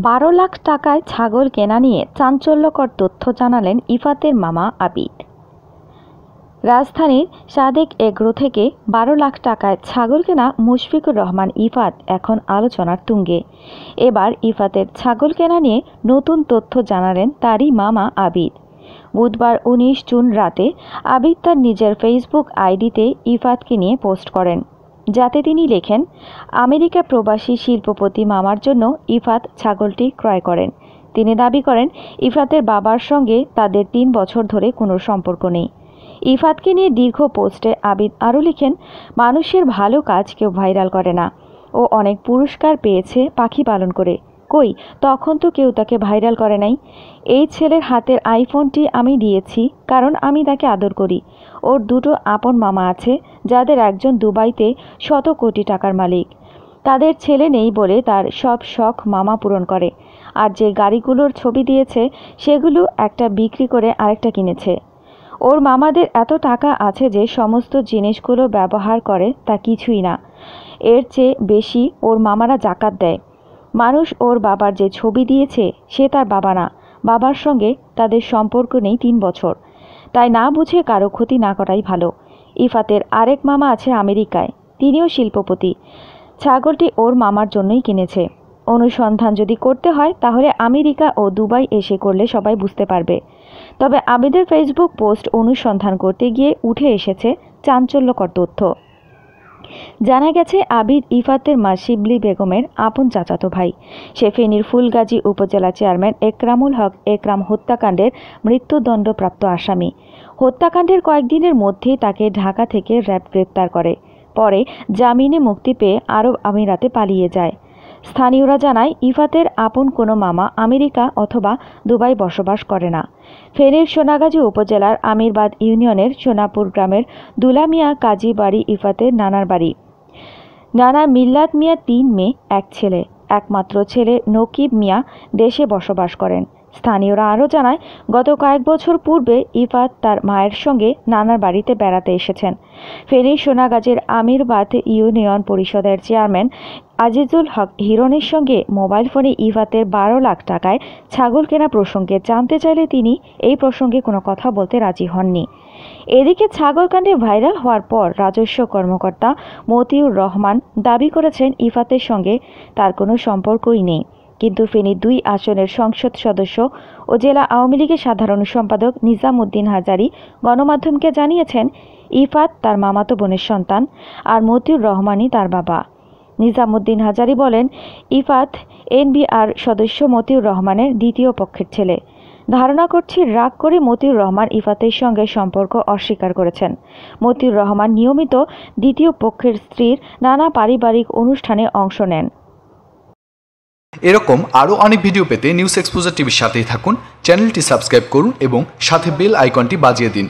12 লাখ টাকায় ছাগল কেনা নিয়ে চাঞ্চল্যকর তথ্য জানালেন ইফাতের মামা আবিদ। রাজধানীর সাদেক এগ্রো থেকে 12 লাখ টাকায় ছাগল কেনা মুশফিকুর রহমান ইফাত এখন আলোচনার তুঙ্গে। এবার ইফাতের ছাগল কেনা নিয়ে নতুন তথ্য জানালেন তারই মামা আবিদ। বুধবার 19 জুন রাতে আবিদ তার নিজের ফেসবুক আইডিতে ইফাতকে নিয়ে পোস্ট করেন, যাতে তিনি লেখেন, আমেরিকা প্রবাসী শিল্পপতি মামার জন্য ইফাত ছাগলটি ক্রয় করেন। তিনি দাবি করেন, ইফাতের বাবার সঙ্গে তাদের 3 বছর ধরে কোনো সম্পর্ক নেই। ইফাতকে নিয়ে দীর্ঘ পোস্টে আবিদ আরও লিখেন, মানুষের ভালো কাজ কেউ ভাইরাল করে না। ও অনেক পুরস্কার পেয়েছে পাখি পালন করে, কই তখন তো কেউ তাকে ভাইরাল করে নাই। এই ছেলের হাতের আইফোনটি আমি দিয়েছি কারণ আমি তাকে আদর করি। ওর 2টো আপন মামা আছে, যাদের একজন দুবাইতে শত কোটি টাকার মালিক। তাদের ছেলে নেই বলে তার সব শখ মামা পূরণ করে। আর যে গাড়িগুলোর ছবি দিয়েছে সেগুলো একটা বিক্রি করে আরেকটা কিনেছে। ওর মামাদের এত টাকা আছে যে সমস্ত জিনিসগুলো ব্যবহার করে তা কিছুই না। এর চেয়ে বেশি ওর মামারা জাকাত দেয়। মানুষ ওর বাবার যে ছবি দিয়েছে সে তার বাবা না, বাবার সঙ্গে তাদের সম্পর্ক নেই 3 বছর। তাই না বুঝে কারো ক্ষতি না করাই ভালো। ইফাতের আরেক মামা আছে আমেরিকায়, তিনিও শিল্পপতি। ছাগলটি ওর মামার জন্যই কিনেছে। অনুসন্ধান যদি করতে হয় তাহলে আমেরিকা ও দুবাই এসে করলে সবাই বুঝতে পারবে। তবে আবিদের ফেসবুক পোস্ট অনুসন্ধান করতে গিয়ে উঠে এসেছে চাঞ্চল্যকর তথ্য। জানা গেছে, আবিদ ইফাতের মা শিবলি বেগমের আপন চাচাতো ভাই। সে ফেনীর ফুলগাজী উপজেলা চেয়ারম্যান একরামুল হক একরাম হত্যাকাণ্ডের মৃত্যুদণ্ডপ্রাপ্ত আসামি। হত্যাকাণ্ডের কয়েকদিনের মধ্যেই তাকে ঢাকা থেকে র্যাব গ্রেপ্তার করে। পরে জামিনে মুক্তি পেয়ে আরব আমিরাতে পালিয়ে যায়। স্থানীয়রা জানায়, ইফাতের আপন কোনো মামা আমেরিকা অথবা দুবাই বসবাস করে না। ফেনীর সোনাগাজী উপজেলার আমিরবাদ ইউনিয়নের সোনাপুর গ্রামের দুলা মিয়া কাজী বাড়ি ইফাতের নানার বাড়ি। নানা মিল্লাত মিয়া 3 মেয়ে 1 ছেলে। একমাত্র ছেলে নকিব মিয়া দেশে বসবাস করেন। স্থানীয়রা আরও জানায়, গত কয়েক বছর পূর্বে ইফাত তার মায়ের সঙ্গে নানার বাড়িতে বেড়াতে এসেছেন। ফেনীর সোনাগাজীর আমিরবাদ ইউনিয়ন পরিষদের চেয়ারম্যান আজিজুল হক হিরণের সঙ্গে মোবাইল ফোনে ইফাতের 12 লাখ টাকায় ছাগল কেনা প্রসঙ্গে জানতে চাইলে তিনি এই প্রসঙ্গে কোনো কথা বলতে রাজি হননি। এদিকে ছাগল কাণ্ডে ভাইরাল হওয়ার পর রাজস্ব কর্মকর্তা মতিউর রহমান দাবি করেছেন, ইফাতের সঙ্গে তার কোনো সম্পর্কই নেই। কিন্তু ফেনী 2 আসনের সংসদ সদস্য ও জেলা আওয়ামী লীগের সাধারণ সম্পাদক নিজামুদ্দিন হাজারী গণমাধ্যমকে জানিয়েছেন, ইফাত তার মামাতো বোনের সন্তান আর মতিউর রহমানই তার বাবা। নিজামুদ্দিন হাজারী বলেন, ইফাত এনবিআর সদস্য মতিউর রহমানের দ্বিতীয় পক্ষের ছেলে। ধারণা করছি রাগ করে মতিউর রহমান ইফাতের সঙ্গে সম্পর্ক অস্বীকার করেছেন। মতিউর রহমান নিয়মিত দ্বিতীয় পক্ষের স্ত্রীর নানা পারিবারিক অনুষ্ঠানে অংশ নেন। এরকম আরও অনেক ভিডিও পেতে নিউজ এক্সপোজার টিভির সাথেই থাকুন। চ্যানেলটি সাবস্ক্রাইব করুন এবং সাথে বেল আইকনটি বাজিয়ে দিন।